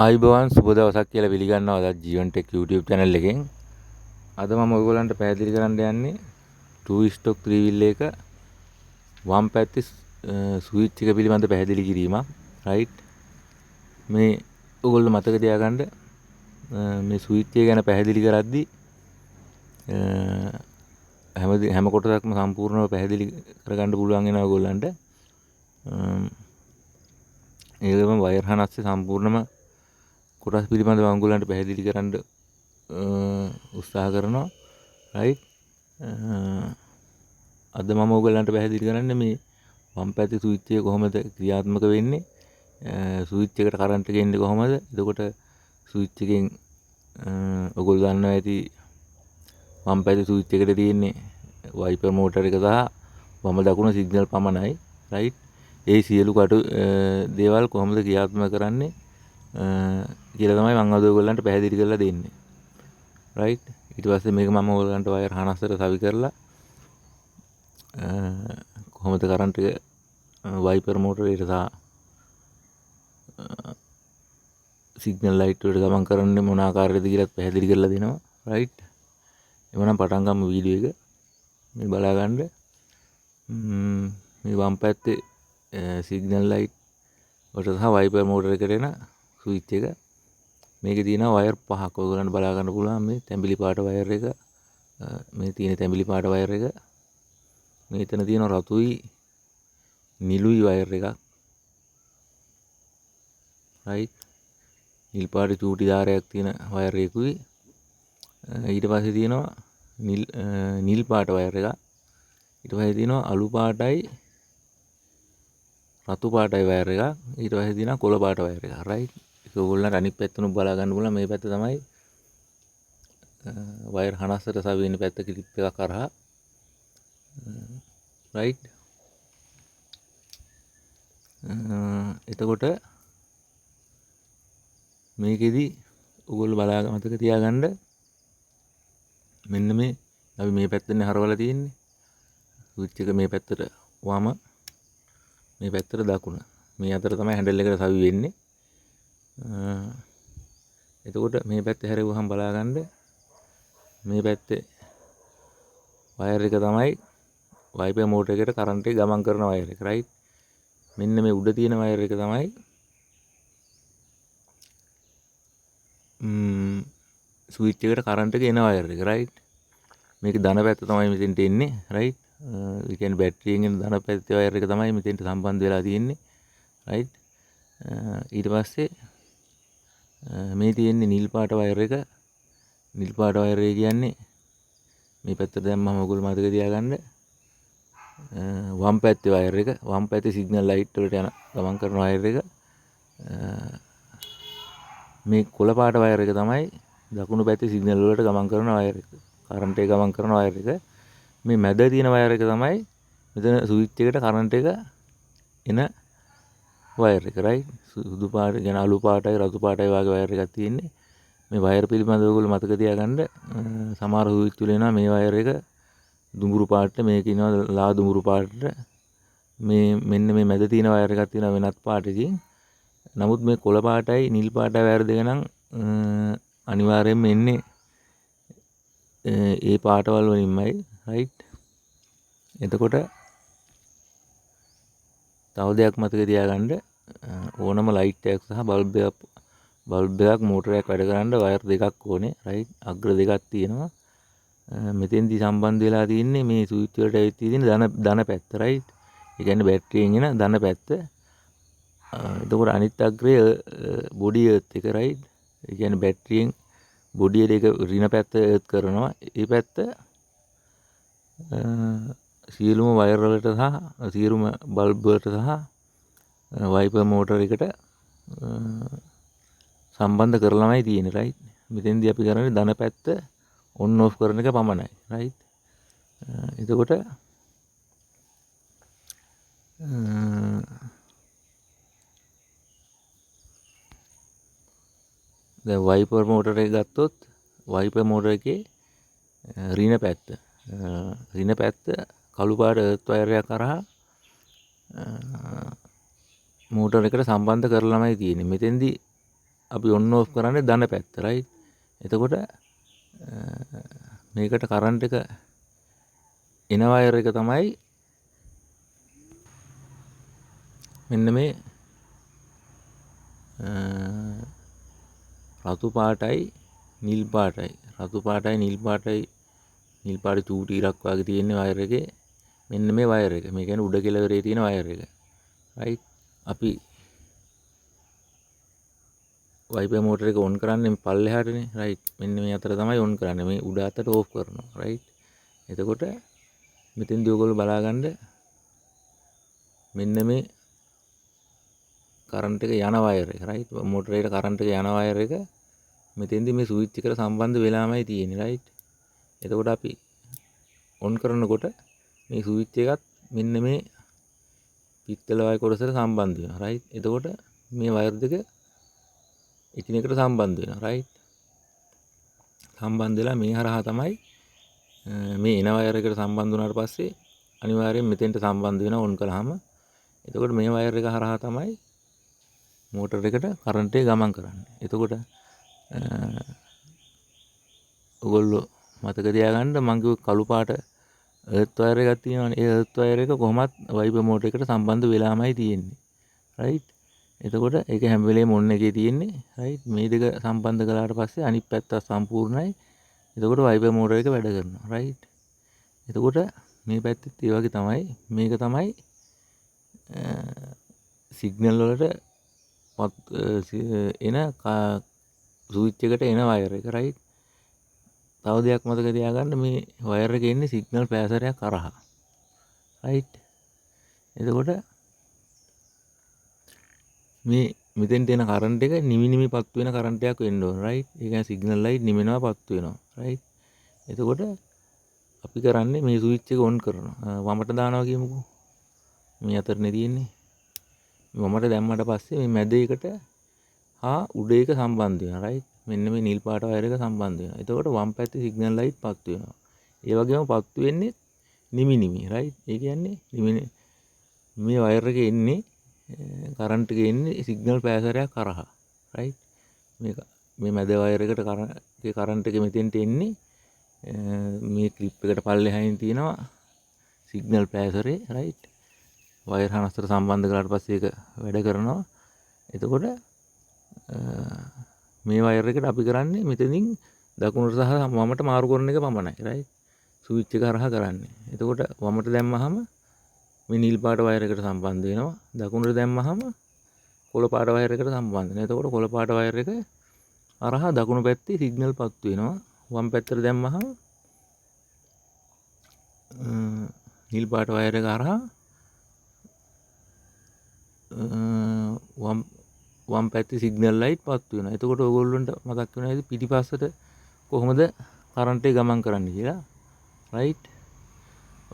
ආයුබෝවන් සුබ දවසක් කියලා පිළිගන්නවා අද ජීවන් ටෙක් YouTube channel එකෙන්. අද මම ඔයගොල්ලන්ට පැහැදිලි කරන්න යන්නේ 2 stock 3 wheel එක වම් පැත්තේ ස්විච් එක පිළිබඳ පැහැදිලි කිරීමක්. right මේ ඔයගොල්ලෝ මතක තියාගන්න මේ ස්විච් එක ගැන පැහැදිලි කරද්දී හැම කොටසක්ම සම්පූර්ණව පැහැදිලි කරගන්න පුළුවන් වෙනවා ඔයගොල්ලන්ට. ඒකම වයර් හනස්සේ සම්පූර්ණම කොටස් පිළිබඳව ඔයගොල්ලන්ට පැහැදිලි කරන්න උත්සාහ කරනවා. right අද මම ඔයගොල්ලන්ට පැහැදිලි කරන්නේ මේ වම් පැත්තේ ස්විච් එක කොහොමද ක්‍රියාත්මක වෙන්නේ, ස්විච් එකට කරන්ට් එක එන්නේ කොහොමද. එතකොට ස්විච් එකෙන් ඔයගොල්ලෝ දන්නවා ඇති වම් පැත්තේ ස්විච් එකට තියෙන්නේ වයිපර් මෝටර් එක සහ වම දකුණ සිග්නල් පමණයි. right ඒ සියලු දේවල් කොහොමද ක්‍රියාත්මක කරන්නේ කියලා තමයි මම අද ඔයගොල්ලන්ට පැහැදිලි කරලා දෙන්නේ. right ඊට පස්සේ මේක මම ඔයගොල්ලන්ට වයර් හනස්සට සවි කරලා කොහොමද කරන්ට් එක වයිපර් මෝටරේට සහ සිග්නල් ලයිට් වලට ගමන් කරන්නේ මොන ආකාරයකද කියලා පැහැදිලි කරලා දෙනවා. right එවනම් පටන් ගමු වීඩියෝ එක. මේ බලා ගන්න මේ වම් පැත්තේ සිග්නල් ලයිට් වලට සහ වයිපර් මෝටර එකට එන ස්විච් එක. මේකේ තියෙනවා වයර් පහක්. ඔයගොල්ලන්ට බලා ගන්න පුළුවන් මේ තැඹිලි පාට වයර් එක, මේ තියෙන තැඹිලි පාට වයර් එක, මෙතන තියෙන රතුයි නිලුයි වයර් එකක්. right නිල් පාට චූටි ධාරයක් තියෙන වයර් එකකුයි. ඊට පස්සේ තියෙනවා නිල් පාට වයර් එකක්. ඊට පස්සේ තියෙනවා අලු පාටයි රතු පාටයි වයර් එකක්. ඊට පස්සේ තියෙනවා කොළ පාට වයර් එකක්. right ඒක ඕගොල්ලන්ට අනිත් පැත්තෙනුත් බලා ගන්න පුළුවන්. මේ පැත්ත තමයි වයර් හනස්සට සවි වෙන පැත්ත ක්ලිප් එකක් කරහා. right එතකොට මේකෙදි ඔයගොල්ලෝ බලා මතක තියාගන්න මෙන්න මේ අපි මේ පැත්තෙන් හරවලා තියෙන්නේ ස්විච් එක. මේ පැත්තට වම, මේ පැත්තට දකුණ, මේ අතර තමයි හැන්ඩල් එකට සවි වෙන්නේ. එතකොට මේ පැත්තේ හැරෙවුවහම බලා ගන්න මේ පැත්තේ වයර් එක තමයි වයිපර් මෝටර් එකට කරන්ට් එක ගමන් කරන වයර් එක. right මෙන්න මේ උඩ තියෙන වයර් එක තමයි ස්විච් එකට කරන්ට් එක එන වයර් එක. right මේක ධන පැත්ත තමයි මෙතෙන්ට එන්නේ. right ඒ කියන්නේ බැටරියෙන් එන ධන පැත්තේ වයර් එක තමයි මෙතෙන්ට සම්බන්ධ වෙලා තියෙන්නේ. right ඊට පස්සේ මේ තියෙන්නේ නිල් පාට වයර් එක. නිල් පාට වයර් එක කියන්නේ මේ පැත්තට දැම්මම ඔයගොල්ලෝ මතක තියාගන්න වම් පැත්තේ වයර් එක, වම් පැත්තේ සිග්නල් ලයිට් වලට යන ගමන් කරන වයර් එක. මේ කොළ පාට වයර් එක තමයි දකුණු පැත්තේ සිග්නල් වලට ගමන් කරන වයර් එක, කරන්ට් එක ගමන් කරන වයර් එක. මේ මැද තියෙන වයර් එක තමයි මෙතන ස්විච් එකට කරන්ට් එක එන වයර් එක. right සුදු පාට කියන අලු පාටයි රතු පාටයි වගේ වයර් එකක් තියෙන්නේ. මේ වයර් පිළිබඳව ඔයගොල්ලෝ මතක තියාගන්න සමහර ස්විච් වල එනවා මේ වයර් එක දුඹුරු පාට, මේක ඉනවා ලා දුඹුරු පාටට. මේ මෙන්න මේ මැද තියෙන වයර් එකක් තියෙනවා වෙනත් පාටකින්. නමුත් මේ කොළ පාටයි නිල් පාටයි වයර් දෙක නම් අනිවාර්යයෙන්ම එන්නේ ඒ පාටවල වලින්මයි. right එතකොට තව දෙයක් මතක තියාගන්න ඕනම ලයිට් එකක් සහ බල්බ් එකක් මෝටරයක් වැඩ කරන්න වයර් දෙකක් ඕනේ. right අග්‍ර දෙකක් තියෙනවා. මෙතෙන්දි සම්බන්ධ වෙලා තියෙන්නේ මේ ස්විච් වලට ඇවිත් තියෙන ධන පැත්ත. right ඒ කියන්නේ බැටරියෙන් එන ධන පැත්ත. එතකොට අනිත් අග්‍රයේ බොඩි එර්ත් එක. right ඒ කියන්නේ බැටරියෙන් බොඩි එක ඍණ පැත්ත එර්ත් කරනවා. ඒ පැත්ත සියලුම වයර් වලට සහ සියලුම බල්බ් වලට සහ වයිපර් මෝටර් එකට සම්බන්ධ කරලාමයි තියෙන්නේ. right මෙතෙන්දී අපි කරන්නේ ධන පැත්ත ඔන් ඔෆ් කරන එක පමණයි. right එතකොට දැන් වයිපර් මෝටර් එක ගත්තොත් වයිපර් මෝටර් එකේ ඍණ පැත්ත කළු පාට එර්ත් වයර් එකක් කරහා මෝටර් එකට සම්බන්ධ කරලාමයි තියෙන්නේ. මෙතෙන්දී අපි ඔන් ඕෆ් කරන්නේ ධන පැත්ත right. එතකොට මේකට කරන්ට් එක එන වයර් එක තමයි මෙන්න මේ රතු පාටයි නිල් පාටයි නිල් පාට චූටි ඉරක් වගේ තියෙන වයර් එකේ මෙන්න මේ වයර් එක. මේ කියන්නේ උඩ කෙළවරේ තියෙන වයර් එක. right. අපි වයිපර් මෝටර එක ඔන් කරන්නේ පල්ලෙහාටනේ right. මෙන්න මේ අතර තමයි ඔන් කරන්නේ. මේ උඩ අතට ඕෆ් කරනවා right. එතකොට මෙතෙන්දී ඔයගොල්ලෝ බලාගන්න මෙන්න මේ කරන්ට් එක යන වයර් එක right. මෝටරේට කරන්ට් එක යන වයර් එක මෙතෙන්දී මේ ස්විච් එකට සම්බන්ධ වෙලාමයි තියෙන්නේ right. එතකොට අපි ඔන් කරනකොට මේ ස්විච් එකත් මෙන්න මේ පිත්තල වයර් කොටසට සම්බන්ධ වෙනවා right. එතකොට මේ වයර් දෙක එකිනෙකට සම්බන්ධ වෙනවා right. සම්බන්ධ වෙලා මේ හරහා තමයි මේ එන වයර් එකට සම්බන්ධ වුණාට පස්සේ අනිවාර්යෙන් මෙතෙන්ට සම්බන්ධ වෙනවා ඔන් කළාම. එතකොට මේ වයර් එක හරහා තමයි මෝටර එකට කරන්ට් එක ගමන් කරන්නේ. එතකොට ඔයගොල්ලෝ මතක තියාගන්න මම කිව්ව කළු පාට එර්ත් වයර් එකක් තියෙනවානේ. ඒ එර්ත් වයර් එක කොහොමත් වයිපර් මෝටර එකට සම්බන්ධ වෙලාමයි තියෙන්නේ right. එතකොට ඒක හැම වෙලේම ඔන් එකේ තියෙන්නේ right. මේ දෙක සම්බන්ධ කළාට පස්සේ අනිත් පැත්ත සම්පූර්ණයි. එතකොට වයිපර් මෝටර එක වැඩ කරනවා right. එතකොට මේ පැත්තෙත් ඒ වගේ තමයි. මේක තමයි සිග්නල් වලට එන ස්විච් එකට එන වයර් එක right. තව දෙයක් මතක තියාගන්න මේ වයර් එක එන්නේ සිග්නල් පෑසරයක් කරහා right. එතකොට මේ මෙතෙන්ට එන කරන්ට් එක නිමි පත්තු වෙන කරන්ට් එකක් වෙන්න ඕන right. ඒ කියන්නේ සිග්නල් ලයිට් නිමෙනවා පත්තු වෙනවා right. එතකොට අපි කරන්නේ මේ ස්විච් එක ඔන් කරනවා. වමට දානවා කියමුකෝ. මේ අතරනේ තියෙන්නේ. වමට දැම්මට පස්සේ මේ මැද එකට හා උඩ එක සම්බන්ධ වෙනවා right. මෙන්න මේ නිල් පාට වයර් එක සම්බන්ධ වෙනවා. එතකොට වම් පැත්තේ සිග්නල් ලයිට් පත්තු වෙනවා. ඒ වගේම පත්තු වෙන්නේ නිමි right. ඒ කියන්නේ මේ වයර් එකේ එන්නේ කරන්ට් එක එන්නේ සිග්නල් පෑසරයක් කරහා right. මේ මැද වයර් එකට කරන්ට් එක මෙතෙන්ට එන්නේ මේ ක්ලිප් එකට පල්ලෙහායින් තියෙනවා සිග්නල් පෑසරේ right. වයර් හනස්තර සම්බන්ධ කරලා පස්සේ ඒක වැඩ කරනවා. එතකොට මේ වයර් එකට අපි කරන්නේ මෙතනින් දකුණට සහ වමට මාරු කරන එක පමණයි right. ස්විච් එක හරහා කරන්නේ. එතකොට වමට දැම්මහම මේ නිල් පාට වයර් එකට සම්බන්ධ වෙනවා. දකුණට දැම්මහම කොළ පාට වයර් එකට සම්බන්ධ වෙනවා. එතකොට කොළ පාට වයර් එක හරහා දකුණු පැත්තේ සිග්නල් පත්තු වෙනවා. වම් පැත්තට දැම්මහම නිල් පාට වයර් එක හරහා වම් පැත්තේ සිග්නල් ලයිට් පත්තු වෙනවා. එතකොට ඔයගොල්ලන්ට මතක් වෙනවා පිටිපස්සට කොහොමද කරන්ට් එක ගමන් කරන්නේ කියලා right.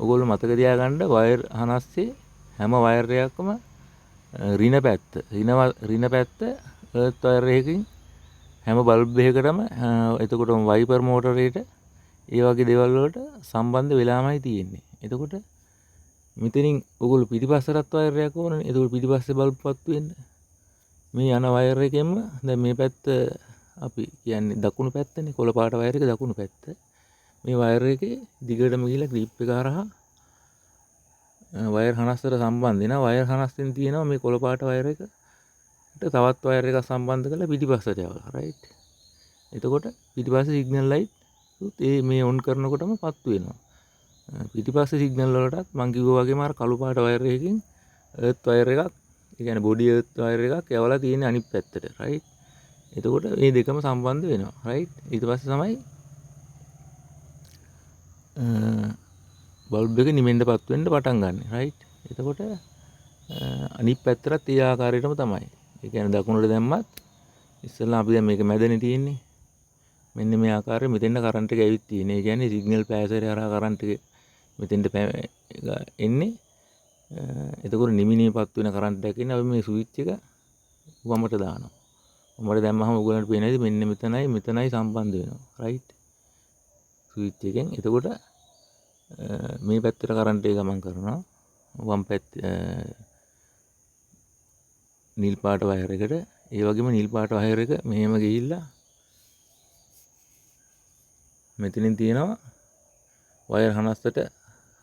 ඔයගොල්ලෝ මතක තියාගන්න වයර් හනස්සේ හැම වයර් එකක්ම ඍණ පැත්ත එර්ත් වයර් එකකින් හැම බල්බ් එකකටම එතකොට වයිපර් මෝටරේට ඒ වගේ දේවල් වලට සම්බන්ධ වෙලාමයි තියෙන්නේ. එතකොට මෙතනින් ඔයගොල්ලෝ පිටිපස්සට වයර් එකක් ඕනනේ. එතකොට පිටිපස්සේ බල්බ් පත්තු වෙන්න මේ යන වයර් එකෙන්ම දැන් මේ පැත්ත අපි කියන්නේ දකුණු පැත්තනේ. කොළ පාට වයර් එක දකුණු පැත්ත. මේ වයර් එකේ දිගටම ගිහිල්ලා ක්ලිප් එක හරහා වයර් හනස්තර සම්බන්ධ වෙනවා. වයර් හනස්තෙන් තියෙනවා මේ කොළ පාට වයර් එකට තවත් වයර් එකක් සම්බන්ධ කරලා පිටිපස්සට යවලා right. එතකොට පිටිපස්සේ සිග්නල් ලයිට් මේ ඔන් කරනකොටම පත්තු වෙනවා. පිටිපස්සේ සිග්නල් වලටත් මම කිව්වා වගේම අර කළු පාට වයර් එකකින් එර්ත් වයර් එකක් ඒ කියන්නේ බොඩි එර්ත් වයර් එකක් යවලා තියෙන අනිත් පැත්තට right. එතකොට මේ දෙකම සම්බන්ධ වෙනවා right. ඊට පස්සේ තමයි බල්බ් එක නිමෙන්නපත් වෙන්න පටන් ගන්න right. එතකොට අනිත් පැත්තට ඒ ආකාරයටම තමයි. ඒ කියන්නේ දකුණට දැම්මත් ඉස්සෙල්ලා අපි දැන් මේක මැදනේ තියෙන්නේ. මෙන්න මේ ආකාරයෙන් මෙතෙන්ට කරන්ට් එක ඇවිත් තියෙන්නේ. ඒ කියන්නේ සිග්නල් පෑසරේ හරහා කරන්ට් එක මෙතෙන්ට එන්නේ. එතකොට නිමිනීපත් වෙන කරන්ට් එකක් ඉන්නේ. අපි මේ ස්විච් එක වමට දානවා. වමට දැම්මහම ඔයගලන්ට පේනවාද මෙන්න මෙතනයි සම්බන්ධ වෙනවා right. ස්විච් එකෙන්. එතකොට මේ පැත්තට කරන්ට් එක ගමන් කරනවා. වම් පැත්තේ නිල් පාට වයර් එකට ඒ වගේම නිල් පාට වයර් එක මෙහෙම ගිහිල්ලා මෙතනින් තියෙනවා වයර් හනස්සට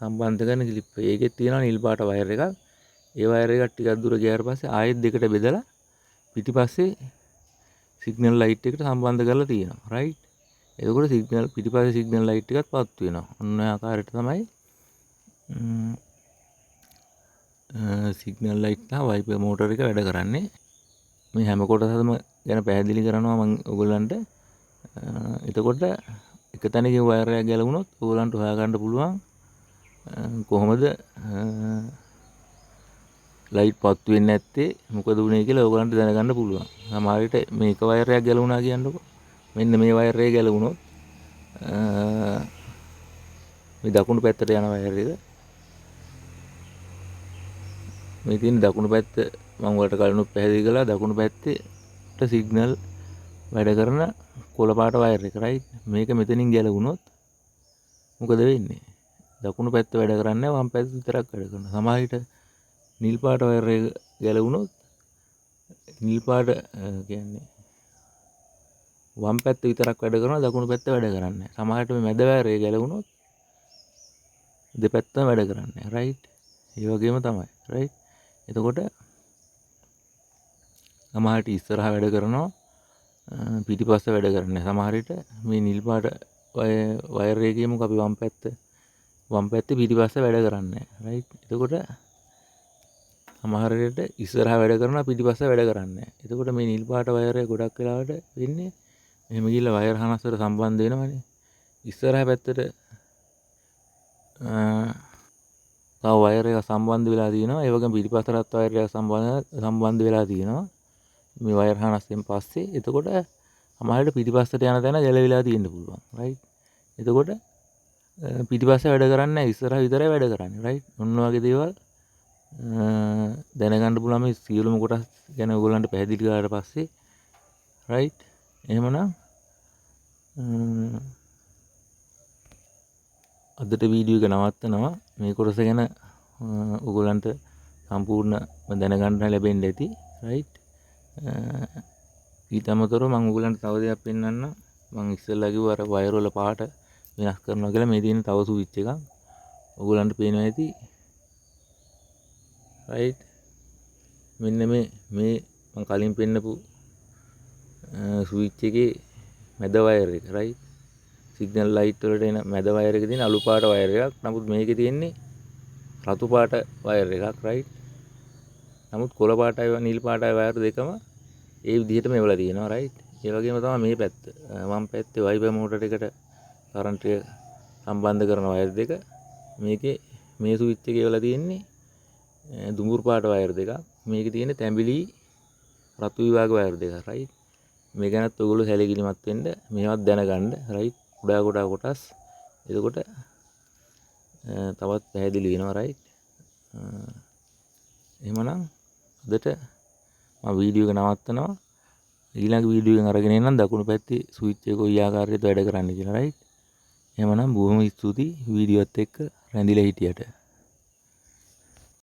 සම්බන්ධ කරන ක්ලිප් එක. ඒකෙත් තියෙනවා නිල් පාට වයර් එකක්. ඒ වයර් එකක් ටිකක් දුර ගියාට පස්සේ ආයෙත් දෙකට බෙදලා පිටිපස්සේ සිග්නල් ලයිට් එකට සම්බන්ධ කරලා තියෙනවා. රයිට්. එතකොට සිග්නල් පිටිපස්සේ සිග්නල් ලයිට් එකත් පත්තු වෙනවා. ඔන්න ඔය ආකාරයට තමයි සිග්නල් ලයිට් සහ වයිපර් මෝටර් එක වැඩ කරන්නේ. මේ හැම කොටසම ගැන පැහැදිලි කරනවා මම ඔයගොල්ලන්ට. එතකොට එක තැනකින් වයර් එකක් ගැලවුණොත් ඔයගොල්ලන්ට හොයාගන්න පුළුවන් කොහොමද ලයිට් පත්තු වෙන්නේ නැත්තේ මොකද වුනේ කියලා ඔයගොල්ලන්ට දැනගන්න පුළුවන්. සමහර විට මේක වයර් එකක් ගැලවුණා කියන්නකො. මෙන්න මේ වයර් එක ගැලවුණොත් මේ දකුණු පැත්තට යන වයර් එක මේ තියෙන දකුණු පැත්ත මම ඔයාලට කලිනුත් පැහැදිලි කළා. දකුණු පැත්තේ සිග්නල් වැඩ කරන කොළ පාට වයර් එක. රයිට්. මේක මෙතනින් ගැලවුණොත් මොකද වෙන්නේ? දකුණු පැත්ත වැඩ කරන්නේ වම් පැත්ත විතරක් වැඩ කරනවා. සමහර විට නිල් පාට වයර් එක ගැලවුණොත් නිල් පාට කියන්නේ වම් පැත්ත විතරක් වැඩ කරනවා දකුණු පැත්ත වැඩ කරන්නේ නැහැ. සමහර විට මේ මැද වයර් එක ගැලවුණොත් දෙපැත්තම වැඩ කරන්නේ. රයිට්. ඒ වගේම තමයි. රයිට්. එතකොට සමහරට ඉස්සරහා වැඩ කරනවා පිටිපස්ස වැඩ කරන්නේ. සමහර විට මේ නිල් පාට වයර් එකේම අපි වම් පැත්තේ පිටිපස්ස වැඩ කරන්නේ. රයිට්. එතකොට සමහර විට ඉස්සරහා වැඩ කරනවා පිටිපස්ස වැඩ කරන්නේ. එතකොට මේ නිල් පාට වයර් එක ගොඩක් වෙලාවට වෙන්නේ මෙහෙම ගිහලා වයර් හනස්සට සම්බන්ධ වෙනවනේ. ඉස්සරහා පැත්තට තව වයර් එක සම්බන්ධ වෙලා තියෙනවා. ඒ වගේම පිටිපස්සටත් වයර් එක සම්බන්ධ වෙලා තියෙනවා. මේ වයර් හනස්සෙන් පස්සේ එතකොට සමහරවිට පිටිපස්සට යන තැන ගැලවිලා තියෙන්න පුළුවන්. රයිට්. එතකොට පිටිපස්ස වැඩ කරන්නේ නැහැ. ඉස්සරහා විතරයි වැඩ කරන්නේ. රයිට්. ඔන්න ඔයගේ දේවල් දැනගන්න පුළුවන් මේ සියලුම කොටස් ගැන ඔයගොල්ලන්ට පැහැදිලි කරාට පස්සේ. රයිට්. එහෙමනම් අදට වීඩියෝ එක නවත්තනවා. මේ කොටස ගැන ඔයගොල්ලන්ට සම්පූර්ණ දැනගන්න ලැබෙන්න ඇති. රයිට්. ඊට අමතරව මම ඔයගොල්ලන්ට තව දෙයක් පෙන්වන්නම්. මම ඉස්සෙල්ලා කිව්වා අර වයර් වල පාට වෙනස් කරනවා කියලා. මේ තියෙන තව ස්විච් එකක් ඔයගොල්ලන්ට පේනවා ඇති. රයිට්. මෙන්න මේ මම කලින් පෙන්නපු ස්විච් එකේ මැද වයර් එක. රයිට්. සිග්නල් ලයිට් වලට එන මැද වයර් එකේ තියෙන අලු පාට වයර් එකක්. නමුත් මේකේ තියෙන්නේ රතු පාට වයර් එකක්. රයිට්. නමුත් කොළ පාටයි නිල් පාටයි වයර් දෙකම ඒ විදිහටම එවලා තියෙනවා. රයිට්. ඒ වගේම තමයි මේ පැත්ත. වම් පැත්තේ වයිපර් මෝටර් එකට කරන්ට් එක සම්බන්ධ කරන වයර් දෙක. මේකේ මේ ස්විච් එකේ එවලා තියෙන්නේ දුඹුරු පාට වයර් දෙකක්. මේකේ තියෙන්නේ තැඹිලි රතු විභාග වයර් දෙකක්. රයිට්. මේ ගැනත් ඔයගොල්ලෝ සැලකිලිමත් වෙන්න. මේවත් දැනගන්න. රයිට්. කුඩා කොටස්. එතකොට තවත් පැහැදිලි වෙනවා. රයිට්. එහෙමනම් අදට මම වීඩියෝ එක නවත්තනවා. ඊළඟ වීඩියෝ එකෙන් අරගෙන එන්නම් දකුණු පැත්තේ ස්විච් එක කොයි ආකාරයකද වැඩ කරන්නේ කියලා. රයිට්. එහෙමනම් බොහොම ස්තුතියි වීඩියෝත් එක්ක රැඳිලා හිටියට.